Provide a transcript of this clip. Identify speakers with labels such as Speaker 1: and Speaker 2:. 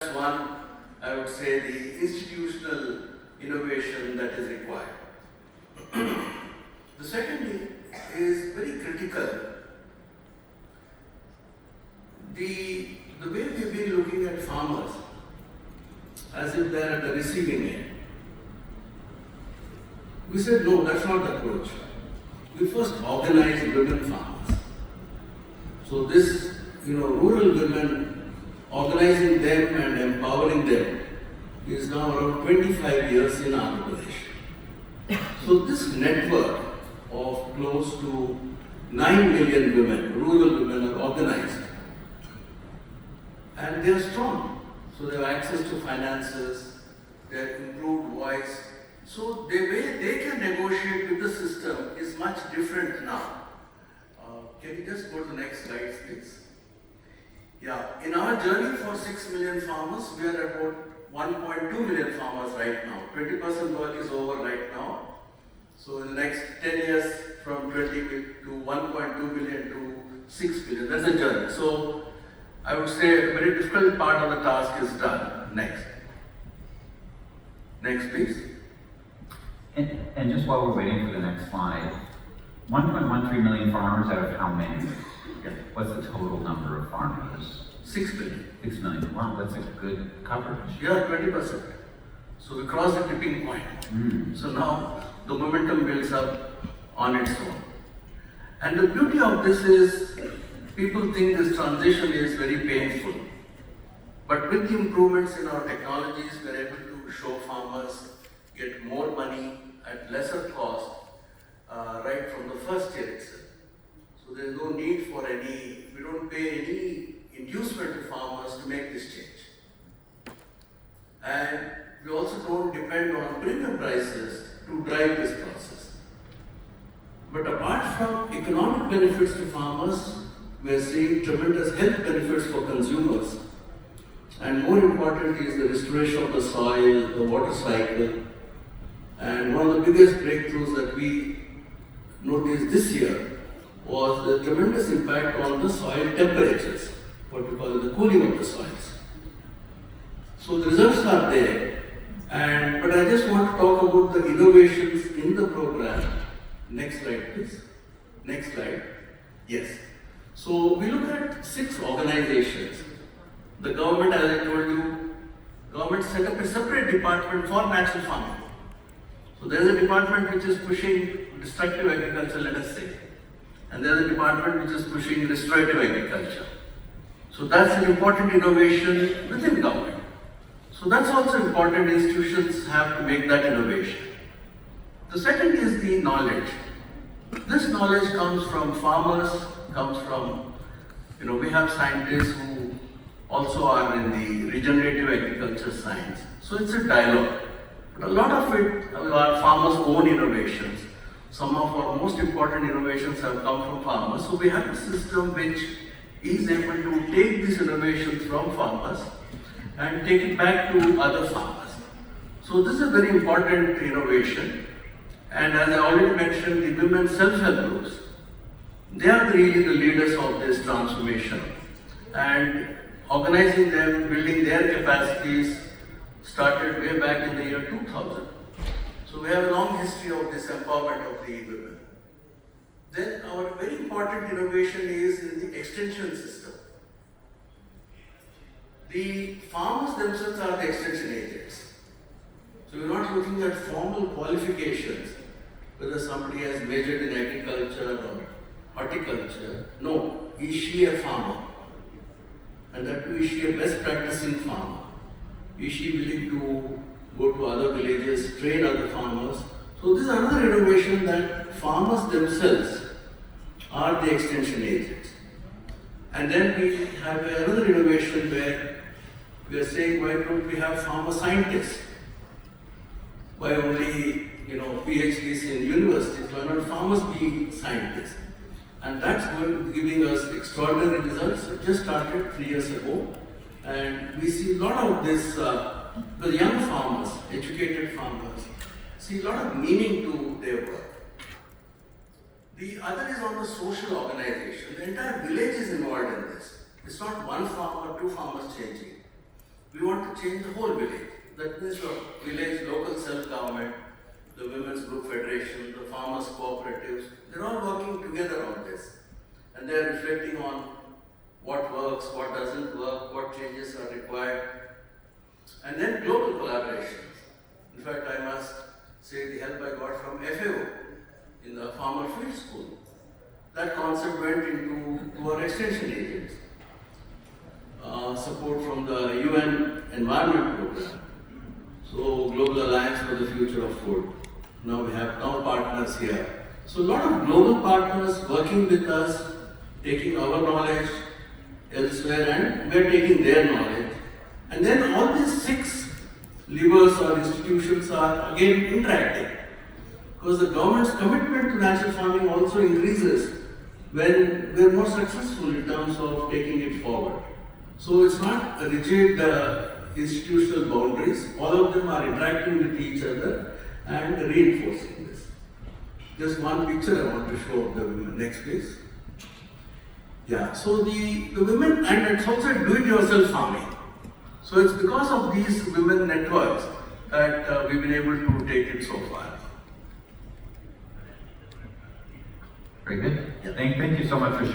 Speaker 1: That's one, I would say, the institutional innovation that is required. The second is very critical. The way we've been looking at farmers as if they're at the receiving end, we said no, that's not the approach. We first organize women farmers. So this, rural women, organizing them and empowering them is now around 25 years in Andhra Pradesh. So this network of close to 9 million women, rural women, are organized. And they are strong. So they have access to finances, they have improved voice. So the way they can negotiate with the system is much different now. Can you just go to the next slide, please? Yeah, in our journey for 6 million farmers, we are about 1.2 million farmers right now. 20% work is over right now. So in the next 10 years, from 20 to 1.2 million to 6 million, that's a journey. So I would say a very difficult part of the task is done. Next. Next, please.
Speaker 2: And just while we're waiting for the next slide, 1.13 million farmers out of how many?
Speaker 1: Yeah.
Speaker 2: What's the total number of farmers?
Speaker 1: 6 million.
Speaker 2: 6 million. Wow, that's a good coverage.
Speaker 1: Yeah, 20%. So we crossed the tipping point. So now the momentum builds up on its own. And the beauty of this is, people think this transition is very painful. But with the improvements in our technologies, we are able to show farmers get more money at lesser cost right from the first year itself. So there is no need for we don't pay any inducement to farmers to make this change. And we also don't depend on premium prices to drive this process. But apart from economic benefits to farmers, we are seeing tremendous health benefits for consumers. And more important is the restoration of the soil, the water cycle. And one of the biggest breakthroughs that we noticed this year was the tremendous impact on the soil temperatures, what we call the cooling of the soils. So the results are there, but I just want to talk about the innovations in the program. Next slide, please. Next slide. Yes. So we look at 6 organizations. The government, as I told you, government set up a separate department for natural farming. So there is a department which is pushing destructive agriculture, let us say. And there is a department which is pushing restorative agriculture. So that's an important innovation within government. So that's also important. Institutions have to make that innovation. The second is the knowledge. This knowledge comes from farmers, comes from, we have scientists who also are in the regenerative agriculture science. So it's a dialogue. But a lot of it are farmers' own innovations. Some of our most important innovations have come from farmers. So we have a system which is able to take these innovations from farmers and take it back to other farmers. So this is a very important innovation. And as I already mentioned, the women self-help groups, they are really the leaders of this transformation. And organizing them, building their capacities, started way back in the year 2000. So we have a long history of this empowerment of the women. Then our very important innovation is in the extension system. The farmers themselves are the extension agents. So we're not looking at formal qualifications, whether somebody has majored in agriculture or horticulture. No, is she a farmer? And that too, is she a best practicing farmer? Is she willing to go to other villages, train other farmers? So this is another innovation, that farmers themselves are the extension agents. And then we have another innovation where we are saying, why don't we have farmer scientists? Why only PhDs in universities? Why not farmers be scientists? And that's giving us extraordinary results. It just started 3 years ago. And we see a lot of this, the young farmers, educated farmers, see a lot of meaning to their work. The other is on the social organization. The entire village is involved in this. It's not one farmer, 2 farmers changing. We want to change the whole village. That means the village local self-government, the Women's Group Federation, the farmers cooperatives, they're all working together on this. And they're reflecting on what works, what doesn't work, what changes are required. And then global collaborations. In fact, I must say the help I got from FAO in the Farmer Field School. That concept went into our extension agents. Support from the UN Environment Programme. So, Global Alliance for the Future of Food. Now we have partners here. So, a lot of global partners working with us, taking our knowledge elsewhere, and we're taking their knowledge. And then all these 6 levers or institutions are again interacting. Because the government's commitment to natural farming also increases when we're more successful in terms of taking it forward. So it's not a rigid institutional boundaries, all of them are interacting with each other and reinforcing this. Just one picture I want to show of the women. Next please. Yeah, so the women, and it's also do-it-yourself farming. So it's because of these women networks that we've been able to take it so far.
Speaker 2: Very good.
Speaker 1: Yeah.
Speaker 2: Thank you so much for sharing.